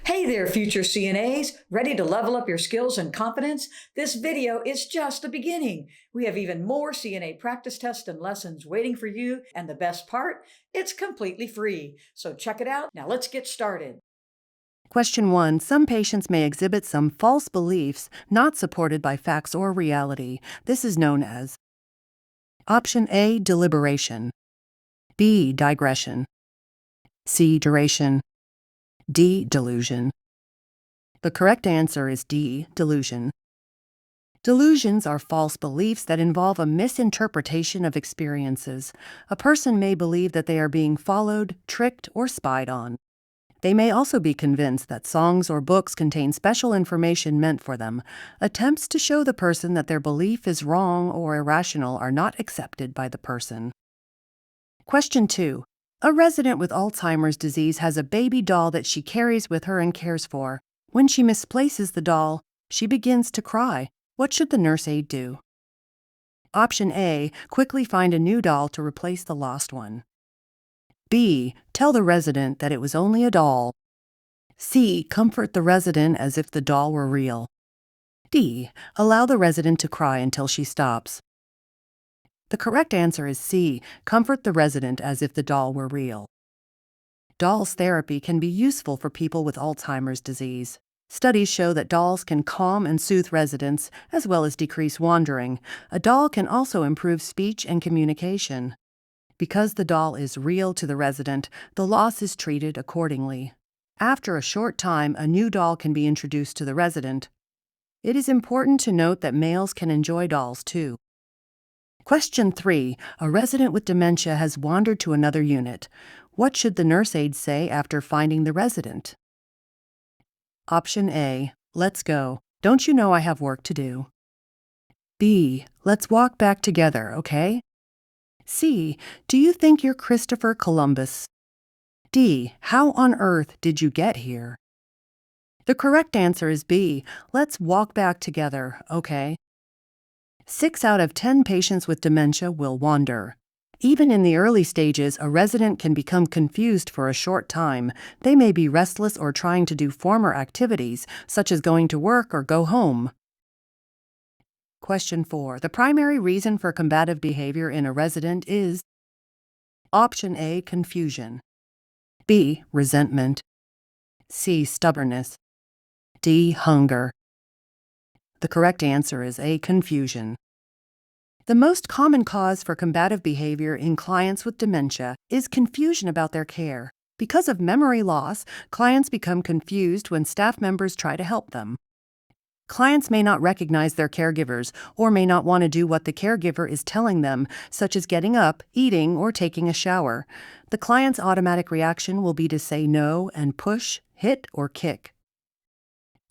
Hey there, future CNAs. Ready to level up your skills and confidence? This video is just the beginning. We have even more CNA practice tests and lessons waiting for you, and the best part, it's completely free. So check it out. Now let's get started. Question 1. Some patients may exhibit some false beliefs not supported by facts or reality. This is known as Option A. Deliberation, B. Digression, C. Duration, D. Delusion. The correct answer is D. Delusion. Delusions are false beliefs that involve a misinterpretation of experiences. A person may believe that they are being followed, tricked, or spied on. They may also be convinced that songs or books contain special information meant for them. Attempts to show the person that their belief is wrong or irrational are not accepted by the person. Question 2. A resident with Alzheimer's disease has a baby doll that she carries with her and cares for. When she misplaces the doll, she begins to cry. What should the nurse aide do? Option A. Quickly find a new doll to replace the lost one. B. Tell the resident that it was only a doll. C. Comfort the resident as if the doll were real. D. Allow the resident to cry until she stops. The correct answer is C. Comfort the resident as if the doll were real. Dolls therapy can be useful for people with Alzheimer's disease. Studies show that dolls can calm and soothe residents, as well as decrease wandering. A doll can also improve speech and communication. Because the doll is real to the resident, the loss is treated accordingly. After a short time, a new doll can be introduced to the resident. It is important to note that males can enjoy dolls too. Question 3. A resident with dementia has wandered to another unit. What should the nurse aide say after finding the resident? Option A. Let's go. Don't you know I have work to do? B. Let's walk back together, okay? C. Do you think you're Christopher Columbus? D. How on earth did you get here? The correct answer is B. Let's walk back together, okay? 6 out of 10 patients with dementia will wander. Even in the early stages, a resident can become confused for a short time. They may be restless or trying to do former activities, such as going to work or go home. Question 4. The primary reason for combative behavior in a resident is Option A. Confusion, B. Resentment, C. Stubbornness, D. Hunger. The correct answer is A. Confusion. The most common cause for combative behavior in clients with dementia is confusion about their care. Because of memory loss, clients become confused when staff members try to help them. Clients may not recognize their caregivers or may not want to do what the caregiver is telling them, such as getting up, eating, or taking a shower. The client's automatic reaction will be to say no and push, hit, or kick.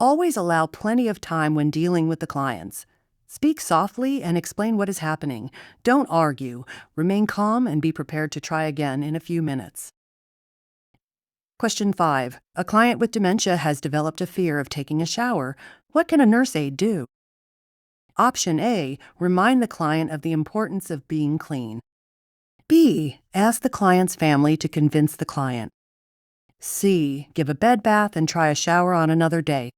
Always allow plenty of time when dealing with the clients. Speak softly and explain what is happening. Don't argue. Remain calm and be prepared to try again in a few minutes. Question 5. A client with dementia has developed a fear of taking a shower. What can a nurse aide do? Option A. Remind the client of the importance of being clean. B. Ask the client's family to convince the client. C. Give a bed bath and try a shower on another day.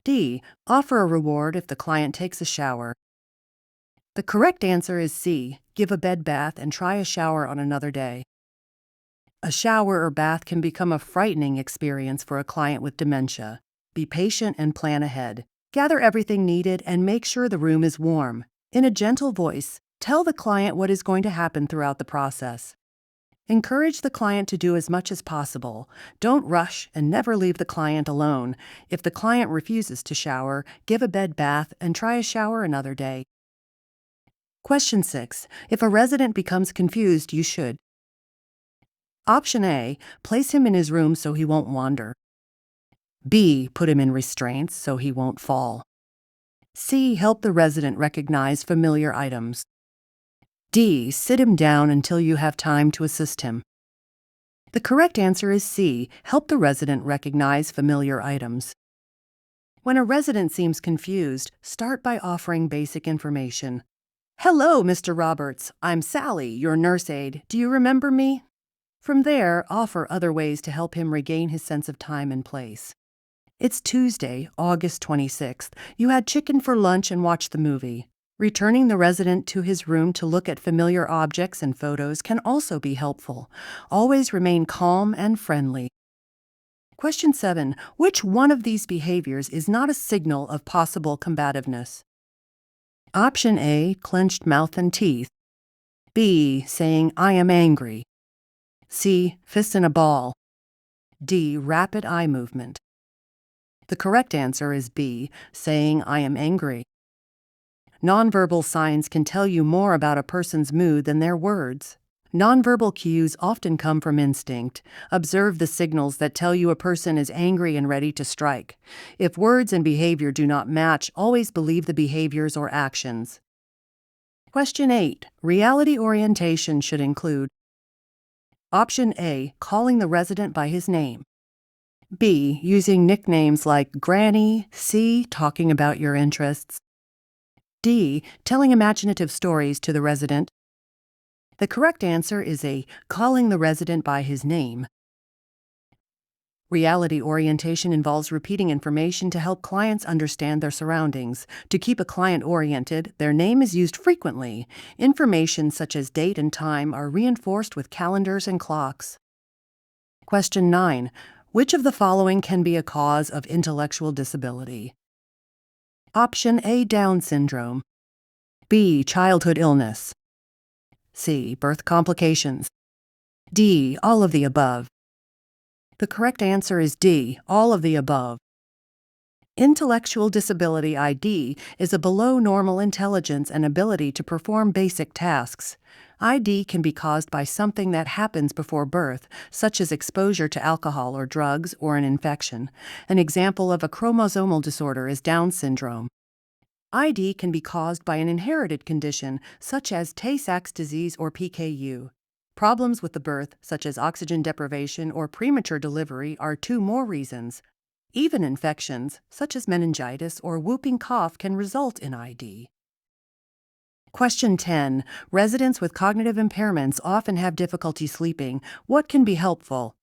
D. Offer a reward if the client takes a shower. The correct answer is C. Give a bed bath and try a shower on another day. A shower or bath can become a frightening experience for a client with dementia. Be patient and plan ahead. Gather everything needed and make sure the room is warm. In a gentle voice, tell the client what is going to happen throughout the process. Encourage the client to do as much as possible. Don't rush and never leave the client alone. If the client refuses to shower, give a bed bath and try a shower another day. Question 6. If a resident becomes confused, you should Option A. Place him in his room so he won't wander. B. Put him in restraints so he won't fall. C. Help the resident recognize familiar items. D. Sit him down until you have time to assist him. The correct answer is C. Help the resident recognize familiar items. When a resident seems confused, start by offering basic information. Hello, Mr. Roberts. I'm Sally, your nurse aide. Do you remember me? From there, offer other ways to help him regain his sense of time and place. It's Tuesday, August 26th. You had chicken for lunch and watched the movie. Returning the resident to his room to look at familiar objects and photos can also be helpful. Always remain calm and friendly. Question 7. Which one of these behaviors is not a signal of possible combativeness? Option A, clenched mouth and teeth. B, saying, "I am angry." C, fist in a ball. D, rapid eye movement. The correct answer is B, saying, "I am angry." Nonverbal signs can tell you more about a person's mood than their words. Nonverbal cues often come from instinct. Observe the signals that tell you a person is angry and ready to strike. If words and behavior do not match, always believe the behaviors or actions. Question 8. Reality orientation should include Option A, calling the resident by his name. B, using nicknames like Granny. C, talking about your interests. D, telling imaginative stories to the resident. The correct answer is A, calling the resident by his name. Reality orientation involves repeating information to help clients understand their surroundings. To keep a client oriented, their name is used frequently. Information such as date and time are reinforced with calendars and clocks. Question 9. Which of the following can be a cause of intellectual disability? Option A, Down syndrome. B, childhood illness. C, birth complications. D, all of the above. The correct answer is D, all of the above. Intellectual disability ID is a below normal intelligence and ability to perform basic tasks. ID can be caused by something that happens before birth, such as exposure to alcohol or drugs or an infection. An example of a chromosomal disorder is Down syndrome. ID can be caused by an inherited condition, such as Tay-Sachs disease or PKU. Problems with the birth, such as oxygen deprivation or premature delivery, are 2 more reasons. Even infections, such as meningitis or whooping cough, can result in ID. Question 10. Residents with cognitive impairments often have difficulty sleeping. What can be helpful?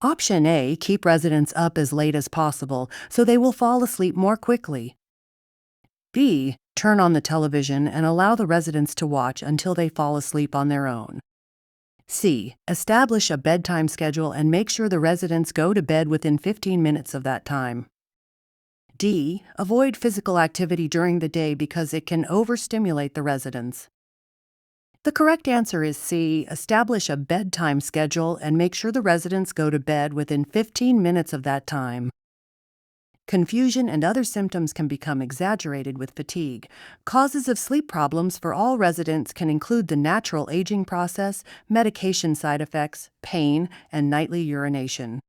Option A, keep residents up as late as possible so they will fall asleep more quickly. B, turn on the television and allow the residents to watch until they fall asleep on their own. C, establish a bedtime schedule and make sure the residents go to bed within 15 minutes of that time. D, avoid physical activity during the day because it can overstimulate the residents. The correct answer is C, establish a bedtime schedule and make sure the residents go to bed within 15 minutes of that time. Confusion and other symptoms can become exaggerated with fatigue. Causes of sleep problems for all residents can include the natural aging process, medication side effects, pain, and nightly urination.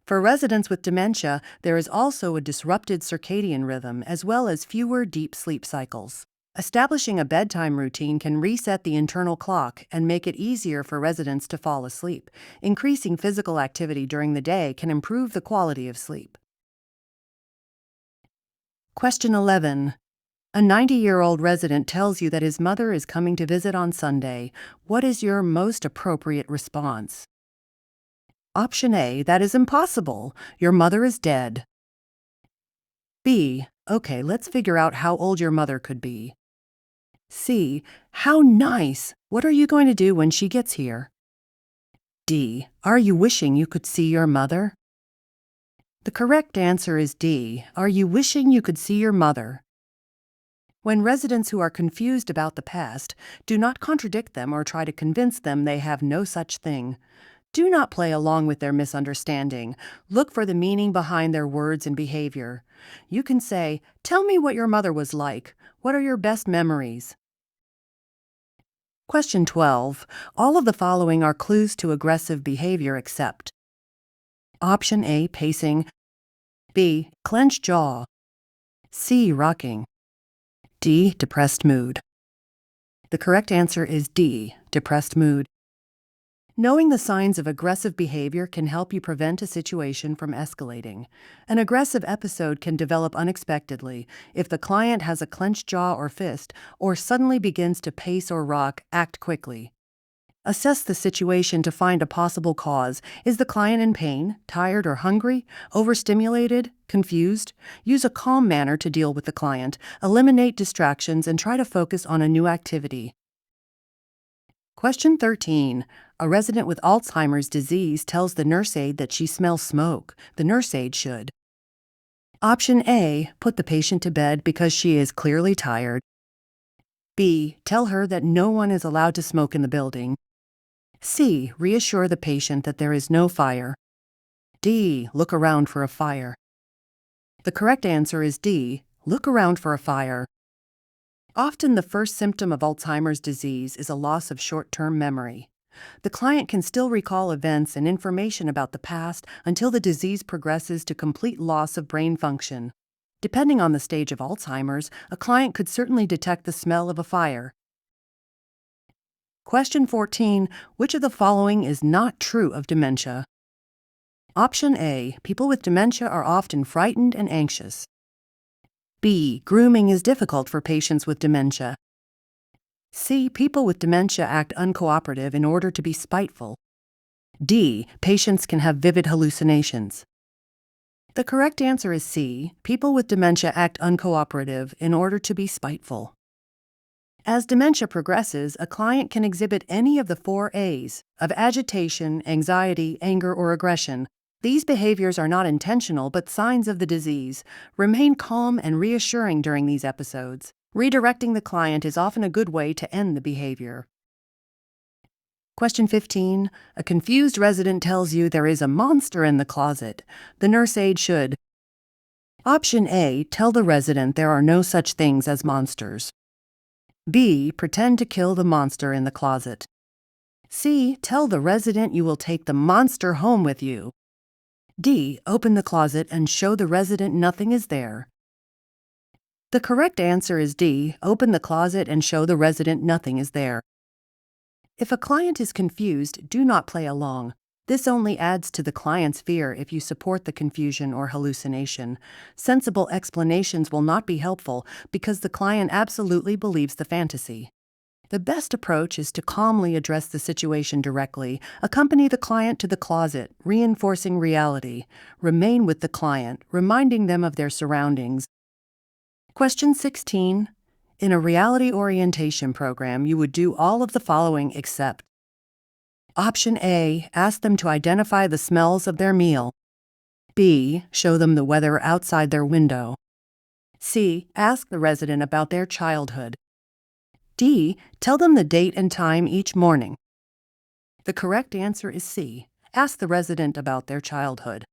For residents with dementia, there is also a disrupted circadian rhythm as well as fewer deep sleep cycles. Establishing a bedtime routine can reset the internal clock and make it easier for residents to fall asleep. Increasing physical activity during the day can improve the quality of sleep. Question 11. A 90-year-old resident tells you that his mother is coming to visit on Sunday. What is your most appropriate response? Option A, that is impossible. Your mother is dead. B, okay, let's figure out how old your mother could be. C, how nice. What are you going to do when she gets here? D, are you wishing you could see your mother? The correct answer is D, are you wishing you could see your mother? When residents who are confused about the past, do not contradict them or try to convince them they have no such thing. Do not play along with their misunderstanding. Look for the meaning behind their words and behavior. You can say, "Tell me what your mother was like. What are your best memories?" Question 12. All of the following are clues to aggressive behavior except Option A, pacing. B, clenched jaw. C, rocking. D, depressed mood. The correct answer is D, depressed mood. Knowing the signs of aggressive behavior can help you prevent a situation from escalating. An aggressive episode can develop unexpectedly. If the client has a clenched jaw or fist, or suddenly begins to pace or rock, act quickly. Assess the situation to find a possible cause. Is the client in pain, tired or hungry, overstimulated, confused? Use a calm manner to deal with the client. Eliminate distractions and try to focus on a new activity. Question 13. A resident with Alzheimer's disease tells the nurse aide that she smells smoke. The nurse aide should: Option A, put the patient to bed because she is clearly tired. B, tell her that no one is allowed to smoke in the building. C, reassure the patient that there is no fire. D, look around for a fire. The correct answer is D, look around for a fire. Often the first symptom of Alzheimer's disease is a loss of short-term memory. The client can still recall events and information about the past until the disease progresses to complete loss of brain function. Depending on the stage of Alzheimer's, a client could certainly detect the smell of a fire. Question 14. Which of the following is not true of dementia? Option A. People with dementia are often frightened and anxious. B. Grooming is difficult for patients with dementia. C. People with dementia act uncooperative in order to be spiteful. D. Patients can have vivid hallucinations. The correct answer is C. People with dementia act uncooperative in order to be spiteful. As dementia progresses, a client can exhibit any of the 4 A's of agitation, anxiety, anger, or aggression. These behaviors are not intentional but signs of the disease. Remain calm and reassuring during these episodes. Redirecting the client is often a good way to end the behavior. Question 15. A confused resident tells you there is a monster in the closet. The nurse aide should: Option A. Tell the resident there are no such things as monsters. B. Pretend to kill the monster in the closet. C. Tell the resident you will take the monster home with you. D. Open the closet and show the resident nothing is there. The correct answer is D. Open the closet and show the resident nothing is there. If a client is confused, do not play along. This only adds to the client's fear if you support the confusion or hallucination. Sensible explanations will not be helpful because the client absolutely believes the fantasy. The best approach is to calmly address the situation directly. Accompany the client to the closet, reinforcing reality. Remain with the client, reminding them of their surroundings. Question 16. In a reality orientation program, you would do all of the following except: Option A. Ask them to identify the smells of their meal. B. Show them the weather outside their window. C. Ask the resident about their childhood. D. Tell them the date and time each morning. The correct answer is C. Ask the resident about their childhood.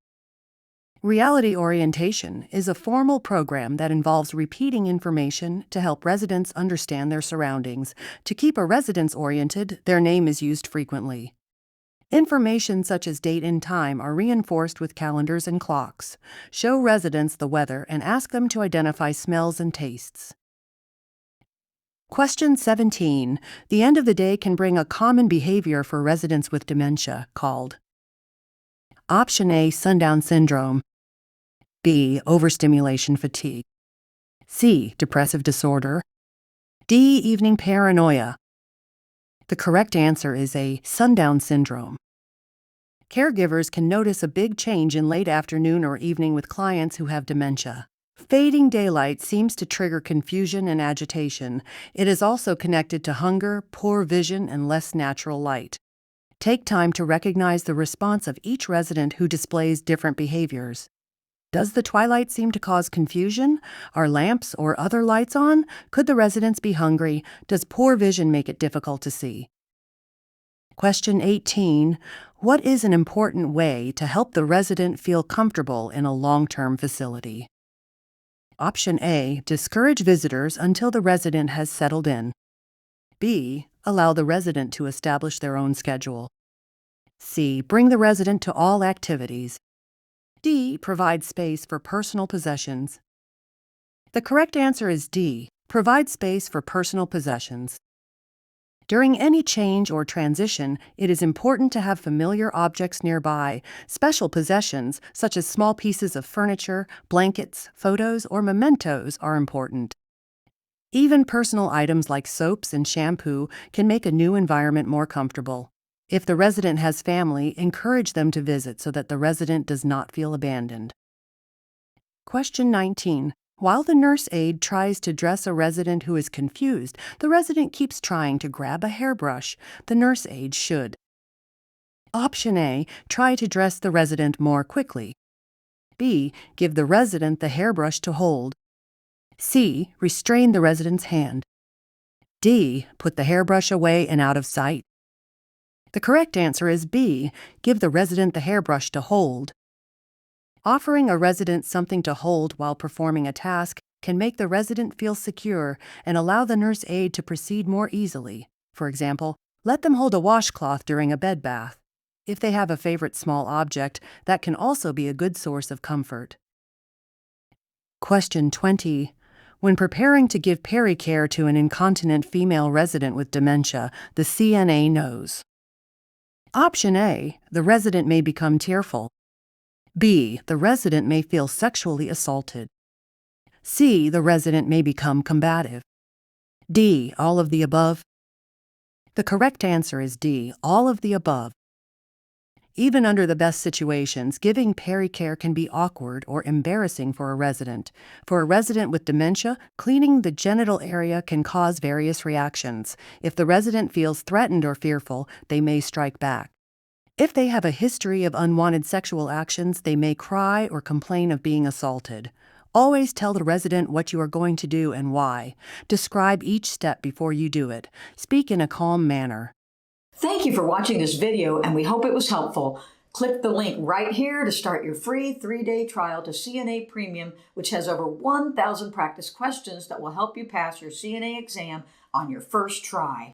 Reality orientation is a formal program that involves repeating information to help residents understand their surroundings. To keep a resident oriented, their name is used frequently. Information such as date and time are reinforced with calendars and clocks. Show residents the weather and ask them to identify smells and tastes. Question 17. The end of the day can bring a common behavior for residents with dementia called: Option A. Sundown syndrome. B. Overstimulation fatigue. C. Depressive disorder. D. Evening paranoia. The correct answer is A. Sundown syndrome. Caregivers can notice a big change in late afternoon or evening with clients who have dementia. Fading daylight seems to trigger confusion and agitation. It is also connected to hunger, poor vision, and less natural light. Take time to recognize the response of each resident who displays different behaviors. Does the twilight seem to cause confusion? Are lamps or other lights on? Could the residents be hungry? Does poor vision make it difficult to see? Question 18. What is an important way to help the resident feel comfortable in a long-term facility? Option A. Discourage visitors until the resident has settled in. B. Allow the resident to establish their own schedule. C. Bring the resident to all activities. D. Provide space for personal possessions. The correct answer is D. Provide space for personal possessions. During any change or transition, it is important to have familiar objects nearby. Special possessions, such as small pieces of furniture, blankets, photos, or mementos, are important. Even personal items like soaps and shampoo can make a new environment more comfortable. If the resident has family, encourage them to visit so that the resident does not feel abandoned. Question 19. While the nurse aide tries to dress a resident who is confused, the resident keeps trying to grab a hairbrush. The nurse aide should: Option A, try to dress the resident more quickly. B, give the resident the hairbrush to hold. C, restrain the resident's hand. D, put the hairbrush away and out of sight. The correct answer is B, give the resident the hairbrush to hold. Offering a resident something to hold while performing a task can make the resident feel secure and allow the nurse aide to proceed more easily. For example, let them hold a washcloth during a bed bath. If they have a favorite small object, that can also be a good source of comfort. Question 20. When preparing to give pericare to an incontinent female resident with dementia, the CNA knows: Option A, the resident may become tearful. B, the resident may feel sexually assaulted. C, the resident may become combative. D, all of the above. The correct answer is D, all of the above. Even under the best situations, giving pericare can be awkward or embarrassing for a resident. For a resident with dementia, cleaning the genital area can cause various reactions. If the resident feels threatened or fearful, they may strike back. If they have a history of unwanted sexual actions, they may cry or complain of being assaulted. Always tell the resident what you are going to do and why. Describe each step before you do it. Speak in a calm manner. Thank you for watching this video, and we hope it was helpful. Click the link right here to start your free 3-day trial to CNA Premium, which has over 1,000 practice questions that will help you pass your CNA exam on your first try.